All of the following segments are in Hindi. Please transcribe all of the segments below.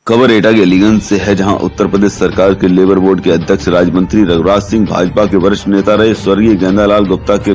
खबर एटा के अलीगंज से है, जहां उत्तर प्रदेश सरकार के लेबर बोर्ड के अध्यक्ष राज्य मंत्री रघुराज सिंह, भाजपा के वरिष्ठ नेता रहे स्वर्गीय गेंदालाल गुप्ता के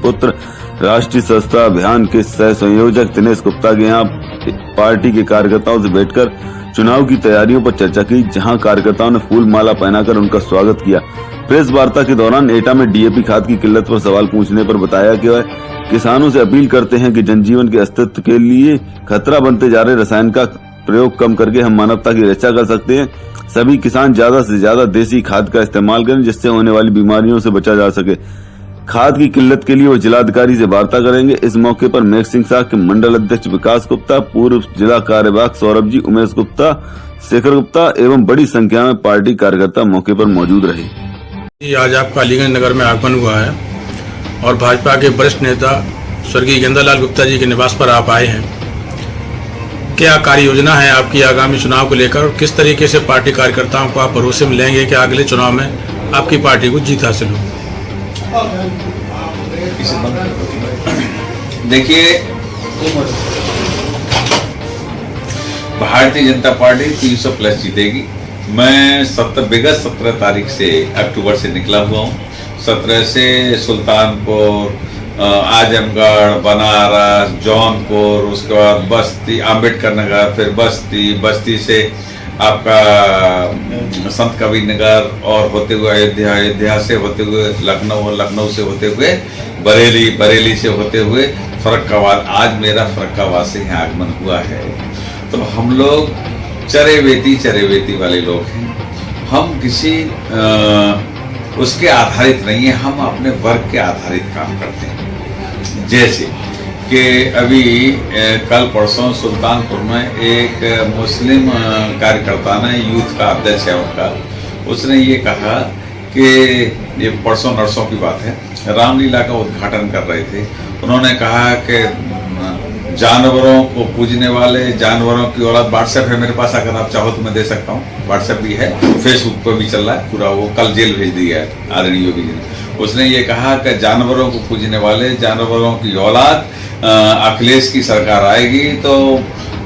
पुत्र, राष्ट्रीय स्वच्छता अभियान के सह संयोजक दिनेश गुप्ता के यहाँ पार्टी के कार्यकर्ताओं से बैठकर चुनाव की तैयारियों पर चर्चा की, जहां कार्यकर्ताओं ने फूल माला पहनाकर उनका स्वागत किया। प्रेस वार्ता के दौरान एटा में डीएपी खाद की किल्लत पर सवाल पूछने पर बताया कि वह किसानों से अपील करते हैं कि जनजीवन के अस्तित्व के लिए खतरा बनते जा रहे रसायन का प्रयोग कम करके हम मानवता की रक्षा कर सकते हैं। सभी किसान ज्यादा से ज्यादा देसी खाद का इस्तेमाल करें, जिससे होने वाली बीमारियों से बचा जा सके। खाद की किल्लत के लिए वो जिलाधिकारी से वार्ता करेंगे। इस मौके पर मेघ सिंह साह के मंडल अध्यक्ष विकास गुप्ता, पूर्व जिला कार्यवाहक सौरभ जी, उमेश गुप्ता, शेखर गुप्ता एवं बड़ी संख्या में पार्टी कार्यकर्ता मौके पर मौजूद रहे। आज आपका अलीगंज नगर में आगमन हुआ है और भाजपा के वरिष्ठ नेता स्वर्गीय गेंदालाल गुप्ता जी के निवास पर आप आए हैं। क्या कार्य योजना है आपकी आगामी चुनाव को लेकर और किस तरीके से पार्टी कार्यकर्ताओं को आप भरोसे में लेंगे कि अगले चुनाव में आपकी पार्टी को जीत हासिल हो? देखिए, भारतीय जनता पार्टी 300 प्लस जीतेगी। मैं विगत 17 तारीख से अक्टूबर से निकला हुआ हूँ। 17 से सुल्तानपुर, आजमगढ़, बनारस, जौनपुर, उसके बाद बस्ती, अम्बेडकर नगर, फिर बस्ती से आपका संत कबीर नगर और होते हुए अयोध्या से होते हुए लखनऊ से होते हुए बरेली से होते हुए फर्रुखाबाद। आज मेरा फर्रुखाबाद से यहाँ आगमन हुआ है। तो हम लोग चरेवेती वाले लोग हैं। हम किसी उसके आधारित नहीं है, हम अपने वर्ग के आधारित काम करते हैं। जैसे कि अभी कल परसों सुल्तानपुर में एक मुस्लिम कार्यकर्ता ने, यूथ का अध्यक्ष है उनका, उसने ये कहा कि ये परसों नरसों की बात है, रामलीला का उद्घाटन कर रहे थे। उन्होंने कहा कि जानवरों को पूजने वाले, जानवरों की औलाद, व्हाट्सएप है मेरे पास, अगर आप चाहो तो मैं दे सकता हूँ, व्हाट्सएप भी है, फेसबुक पर भी चल रहा है पूरा, वो कल जेल भेज दिया है आदरणीय योगी जी ने। उसने ये कहा कि जानवरों को पूजने वाले, जानवरों की औलाद, अखिलेश की सरकार आएगी तो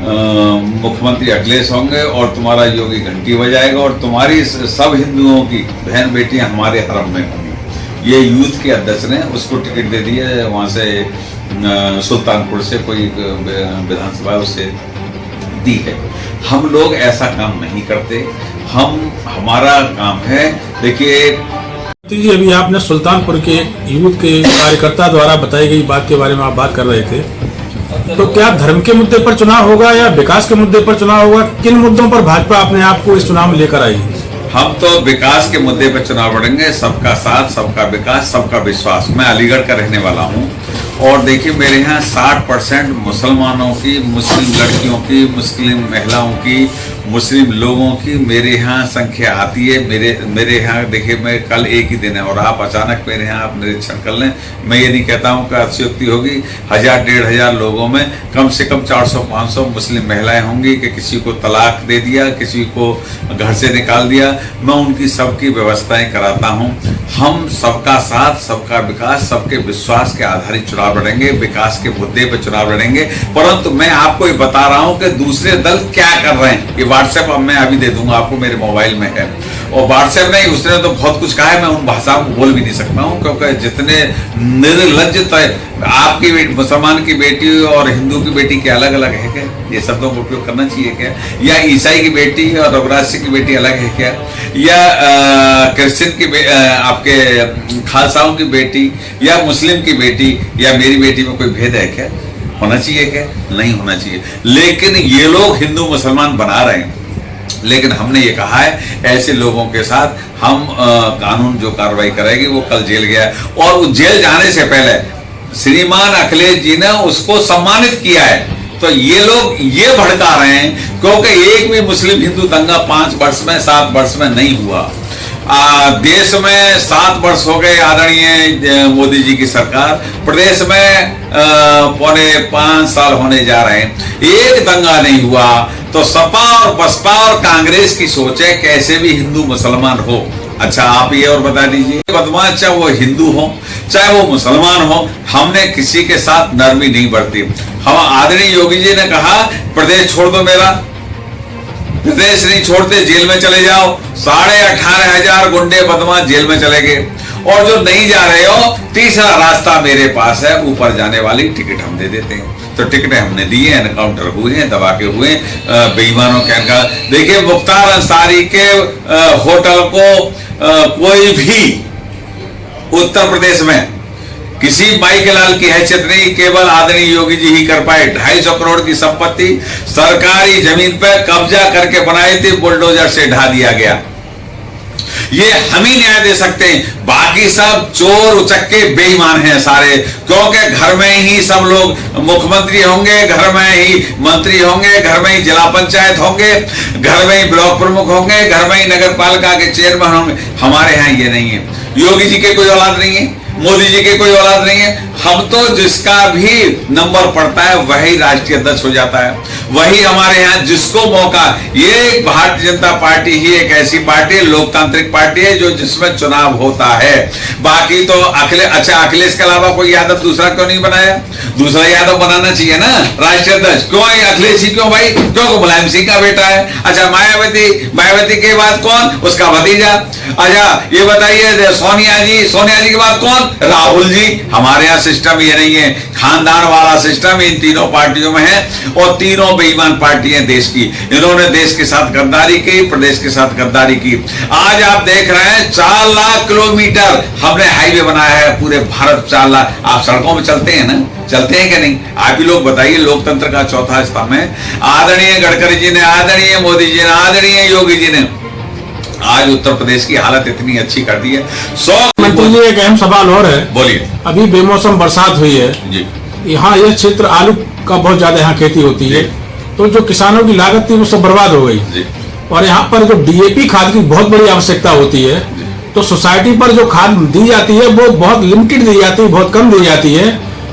मुख्यमंत्री अखिलेश होंगे और तुम्हारा योगी घंटी बजाएगा और तुम्हारी सब हिंदुओं की बहन बेटियां हमारे हरम में होंगी। ये यूथ के अध्यक्ष ने उसको टिकट दे दी है, वहाँ से सुल्तानपुर से कोई विधानसभा उसे दी है। हम लोग ऐसा काम नहीं करते। हमारा काम है, देखिए जी, अभी आपने सुल्तानपुर के यूथ के कार्यकर्ता द्वारा बताई गई बात के बारे में आप बात कर रहे थे, तो क्या धर्म के मुद्दे पर चुनाव होगा या विकास के मुद्दे पर चुनाव होगा? किन मुद्दों पर भाजपा अपने आप को इस चुनाव में लेकर आई? हम तो विकास के मुद्दे पर चुनाव लड़ेंगे। सबका साथ, सबका विकास, सबका विश्वास। मैं अलीगढ़ का रहने वाला हूँ और देखिए, मेरे यहाँ 60% मुसलमानों की, मुस्लिम लड़कियों की, मुस्लिम महिलाओं की, मुस्लिम लोगों की मेरे यहाँ संख्या आती है। मेरे यहाँ देखिए, मैं कल एक ही दिन है और आप अचानक मेरे यहाँ आप निरीक्षण कर लें। मैं ये नहीं कहता हूँ कि अतिशयोक्ति होगी, 1000-1500 लोगों में कम से कम 400-500 मुस्लिम महिलाएं होंगी कि किसी को तलाक दे दिया, किसी को घर से निकाल दिया। मैं उनकी सबकी व्यवस्थाएं कराता हूँ। हम सबका साथ, सबका विकास, सबके विश्वास के आधारित चुनाव लड़ेंगे, विकास के मुद्दे पर चुनाव लड़ेंगे। परंतु मैं आपको ये बता रहा हूँ कि दूसरे दल क्या कर रहे हैं। ये व्हाट्सएप अब मैं अभी दे दूंगा आपको, मेरे मोबाइल में है। और व्हाट्सएप नहीं, उसने तो बहुत कुछ कहा है, मैं उन भाषाओं को बोल भी नहीं सकता हूँ, क्योंकि जितने निर्लज्जित आपकी मुसलमान की बेटी और हिंदू की बेटी क्या अलग अलग है क्या? ये शब्दों का उपयोग करना चाहिए क्या? या ईसाई की बेटी और रघुराज सिंह की बेटी अलग है क्या? या क्रिश्चियन की आपके खालसाओं की बेटी या मुस्लिम की बेटी या मेरी बेटी में कोई भेद है क्या? होना चाहिए क्या? नहीं होना चाहिए। लेकिन ये लोग हिंदू मुसलमान बना रहे हैं। लेकिन हमने ये कहा है, ऐसे लोगों के साथ हम कानून जो कार्रवाई करेगी। वो कल जेल गया और जेल जाने से पहले श्रीमान अखिलेश जी ने उसको सम्मानित किया है। तो ये लोग ये भड़का रहे हैं, क्योंकि एक भी मुस्लिम हिंदू दंगा 5 वर्ष में, 7 वर्ष में नहीं हुआ। देश में 7 वर्ष हो गए आदरणीय मोदी जी की सरकार, प्रदेश में 4.5 साल होने जा रहे हैं, एक दंगा नहीं हुआ। तो सपा और बसपा और कांग्रेस की सोच है कैसे भी हिंदू मुसलमान हो। अच्छा, आप ये और बता दीजिए, बदमाश चाहे वो हिंदू हो चाहे वो मुसलमान हो, हमने किसी के साथ नरमी नहीं बरती। हम आदरणीय योगी जी ने कहा प्रदेश छोड़ दो मेरा, प्रदेश नहीं छोड़ते जेल में चले जाओ, 18,500 गुंडे बदमाश जेल में चले गए। और जो नहीं जा रहे हो, तीसरा रास्ता मेरे पास है, ऊपर जाने वाली टिकट हम दे देते हैं। तो टिकटें हमने दी है, एनकाउंटर हुए हैं, दबा के हुए बेईमानों के एनकाउंटर। देखिए मुख्तार अंसारी के होटल को कोई भी उत्तर प्रदेश में किसी बाई के लाल की हैसियत नहीं, केवल आदरणीय योगी जी ही कर पाए। 250 करोड़ की संपत्ति सरकारी जमीन पर कब्जा करके बनाई थी, बुलडोजर से ढा दिया गया। ये हम ही न्याय दे सकते हैं, बाकी सब चोर उचक्के बेईमान हैं सारे, क्योंकि घर में ही सब लोग मुख्यमंत्री होंगे, घर में ही मंत्री होंगे, घर में ही जिला पंचायत होंगे, घर में ही ब्लॉक प्रमुख होंगे, घर में ही नगर पालिका के चेयरमैन होंगे। हमारे यहाँ ये नहीं है। योगी जी के कोई औलाद नहीं है, मोदी जी के कोई औलाद नहीं है। हम तो जिसका भी नंबर पड़ता है वही राष्ट्रीय अध्यक्ष हो जाता है, वही हमारे यहाँ जिसको मौका। ये भारतीय जनता पार्टी ही एक ऐसी पार्टी, लोकतांत्रिक पार्टी है जो जिसमें चुनाव होता है। बाकी तो अखिलेश के अलावा कोई यादव दूसरा क्यों नहीं बनाया? दूसरा यादव बनाना चाहिए ना राष्ट्रीय अध्यक्ष। क्यों अखिलेश ही क्यों भाई? क्यों? मुलायम सिंह का बेटा है। अच्छा मायावती के बाद कौन? उसका भतीजा। अच्छा ये बताइए सोनिया जी के बाद कौन? राहुल जी। हमारे यहाँ सिस्टम ये नहीं है, खानदान वाला सिस्टम इन तीनों पार्टियों में है, और तीनों बेईमान पार्टियां देश की। इन्होंने देश के साथ गद्दारी की, प्रदेश के साथ गद्दारी की। आज आप देख रहे हैं 4 लाख किलोमीटर हमने हाईवे बनाया है, पूरे भारत 4 लाख। आप सड़कों में चलते हैं ना? चलते हैं क्या नहीं? आप ही लोग बताइए। लोकतंत्र का चौथा स्तंभ है। आदरणीय गडकरी जी ने, आदरणीय मोदी जी ने, आदरणीय योगी जी ने आज उत्तर प्रदेश की हालत इतनी अच्छी कर दी है। मंत्री जी एक अहम सवाल और है। बोलिए। अभी बेमौसम बरसात हुई है जी, यहाँ यह क्षेत्र आलू का बहुत ज्यादा यहाँ खेती होती है, तो जो किसानों की लागत थी वो सब बर्बाद हो गई जी। और यहाँ पर जो डीएपी खाद की बहुत बड़ी आवश्यकता होती है, तो सोसाइटी पर जो खाद दी जाती है वो बहुत लिमिटेड दी जाती है, बहुत कम दी जाती है,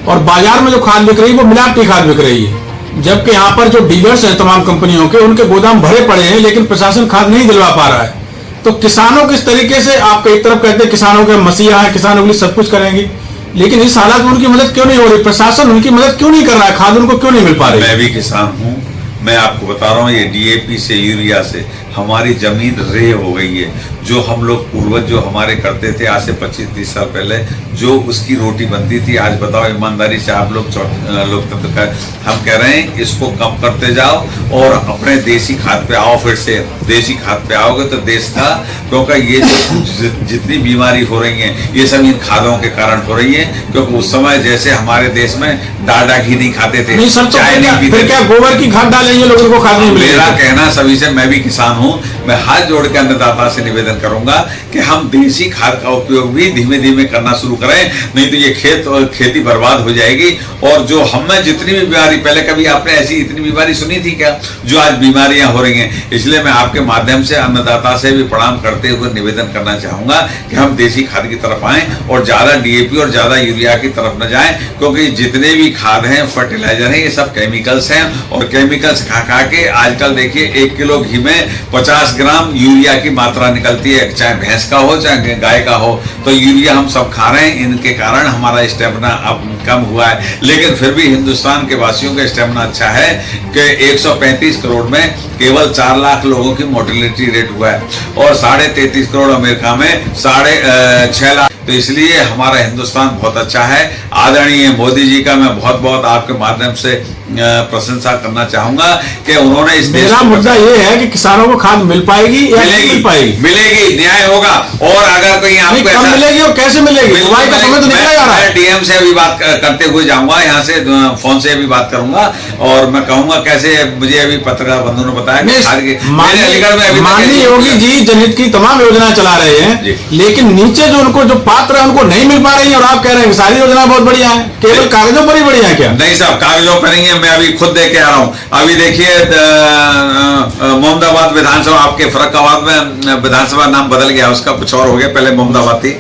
और बाजार में जो खाद बिक रही है वो मिलावटी खाद बिक रही है। जबकि यहाँ पर जो डीलर्स है तमाम कंपनियों के, उनके गोदाम भरे पड़े हैं, लेकिन प्रशासन खाद नहीं दिलवा पा रहा है। तो किसानों किस तरीके से, आप एक तरफ कहते हैं किसानों के मसीहा है, किसानों के लिए सब कुछ करेंगे, लेकिन इस हालात में उनकी मदद क्यों नहीं हो रही? प्रशासन उनकी मदद क्यों नहीं कर रहा है? खाद उनको क्यों नहीं मिल पा रही? मैं भी किसान हूँ, मैं आपको बता रहा हूँ, ये डीएपी से, यूरिया से हमारी जमीन रेह हो गई है। जो हम लोग पूर्वज जो हमारे करते थे आज से 25-30 साल पहले, जो उसकी रोटी बनती थी, आज बताओ ईमानदारी से आप लोग लोकतंत्र का, हम कह रहे हैं इसको कम करते जाओ और अपने देसी खाद पे आओ। फिर से देसी खाद पे आओगे तो देश का, क्योंकि ये जितनी बीमारी हो रही है ये सब इन खादों के कारण हो रही है। क्योंकि उस समय जैसे हमारे देश में डालडा घी नहीं खाते थे, चाय नहीं पीते थे, क्या गोबर की खाद डालेंगे लोगों को खाद नहीं मिलेगी? मेरा कहना सभी से, मैं भी किसान हूँ, मैं हाथ जोड़ के अन्नदाता से निवेदन करूंगा कि हम देसी खाद का उपयोग भी धीमे धीमे करना शुरू करें, नहीं तो ये खेती बर्बाद हो जाएगी। और जो हमें जितनी भी बीमारी, पहले कभी आपने ऐसी इतनी बीमारी सुनी थी क्या जो आज बीमारियां हो रही हैं? इसलिए मैं आपके माध्यम से अन्नदाता से भी प्रणाम करते हुए निवेदन करना चाहूंगा कि हम देसी खाद की तरफ आएं और ज्यादा डीएपी और ज्यादा यूरिया की तरफ न जाएं, क्योंकि जितने भी खाद हैं, फर्टिलाइजर हैं, ये सब केमिकल्स हैं। और केमिकल्स खा के आजकल देखिए 1 किलो घी में 50 ग्राम यूरिया की मात्रा निकलती है, चाहे भैंस का हो चाहे गाय का हो। तो यूरिया हम सब खा रहे हैं, इनके कारण हमारा स्टेमिना अब कम हुआ है। लेकिन फिर भी हिंदुस्तान के वासियों का स्टेमिना अच्छा है कि 135 करोड़ में केवल 4 लाख लोगों की मोर्टेलिटी रेट हुआ है, और 33.5 करोड़ अमेरिका में 6.5 लाख। तो इसलिए हमारा हिंदुस्तान बहुत अच्छा है। आदरणीय मोदी जी का मैं बहुत बहुत आपके माध्यम से प्रशंसा करना चाहूंगा कि उन्होंने इस मेरा मुद्दा ये है कि किसानों को खाद मिल पाएगी या नहीं मिल पाएगी? मिलेगी, न्याय होगा। और अगर कोई आपको कब मिलेगी और कैसे मिलेगी? बुआई का समय तो निकला जा रहा है। डीएम से अभी बात करते हुए जाऊंगा, यहाँ से फोन से भी बात करूंगा, और मैं कहूंगा कैसे। मुझे अभी पत्रकार बंधु ने बताया अलीगढ़ में माननीय योगी जी जनहित की तमाम योजना चला रहे हैं, लेकिन नीचे जो उनको जो पात्र है उनको नहीं मिल पा रही है। और आप कह रहे हैं सारी योजना बहुत बढ़िया है, केवल कागजों पर ही बढ़िया है क्या? नहीं साहब, कागजों पर नहीं है। मैं अभी खुद देख के आ रहा हूँ। अभी देखिए मोहम्मदाबाद विधानसभा, आपके फर्रुखाबाद में विधानसभा नाम बदल गया, उसका कुछ और हो गया, पहले मोहम्मदाबाद थी।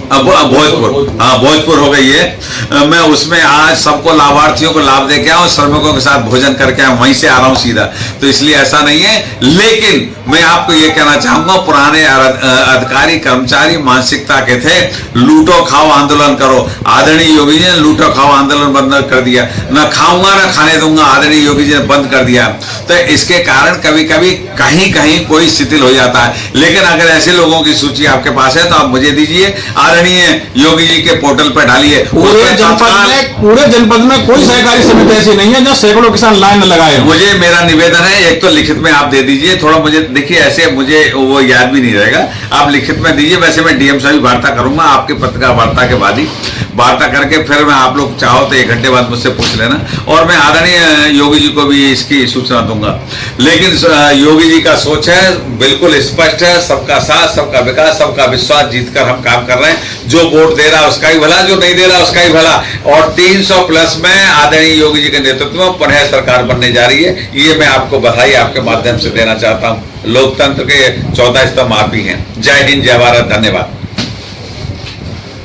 भोजपुर, हाँ भोजपुर हो गई है। मैं उसमें आज सबको लाभार्थियों को लाभ दे के आऊं, श्रमिकों के साथ भोजन करके आऊं, वहीं से आ रहा हूं सीधा, तो इसलिए ऐसा नहीं है। लेकिन मैं आपको ये कहना चाहूंगा, पुराने अधिकारी कर्मचारी मानसिकता के थे, लूटो खाओ आंदोलन करो। आदरणीय योगी जी ने लूटो खाओ आंदोलन बंद कर दिया, न खाऊंगा न खाने दूंगा, आदरणीय योगी जी ने बंद कर दिया। तो इसके कारण कभी कभी कहीं कहीं कोई शिथिल हो जाता है। लेकिन अगर ऐसे लोगों की सूची आपके पास है तो आप मुझे दीजिए, आदरणीय योगी जी के पोर्टल पर डालिए। पूरे जनपद में कोई सहकारी समिति ऐसी नहीं है जहाँ सैकड़ों किसान लाइन लगाए। मुझे मेरा निवेदन है, एक तो लिखित में आप दे दीजिए, थोड़ा मुझे देखिए, ऐसे मुझे वो याद भी नहीं रहेगा, आप लिखित में दीजिए। वैसे मैं डीएम से भी वार्ता करूंगा, आपके पत्रकार वार्ता के बाद ही वार्ता करके फिर मैं, आप लोग चाहो तो 1 घंटे बाद मुझसे पूछ लेना, और मैं आदरणीय योगी जी को भी इसकी सूचना दूंगा। लेकिन योगी जी का सोच है बिल्कुल स्पष्ट है, सबका साथ, सबका विकास, सबका विश्वास जीतकर हम काम कर रहे हैं। जो वोट दे रहा है उसका ही भला, जो नहीं दे रहा उसका ही भला। और 300 प्लस में आदरणीय योगी जी के नेतृत्व में पुनः सरकार बनने जा रही है, ये मैं आपको बधाई आपके माध्यम से देना चाहता हूँ। लोकतंत्र के 14 स्तंभ आप ही हैं। जय हिंद, जय भारत, धन्यवाद।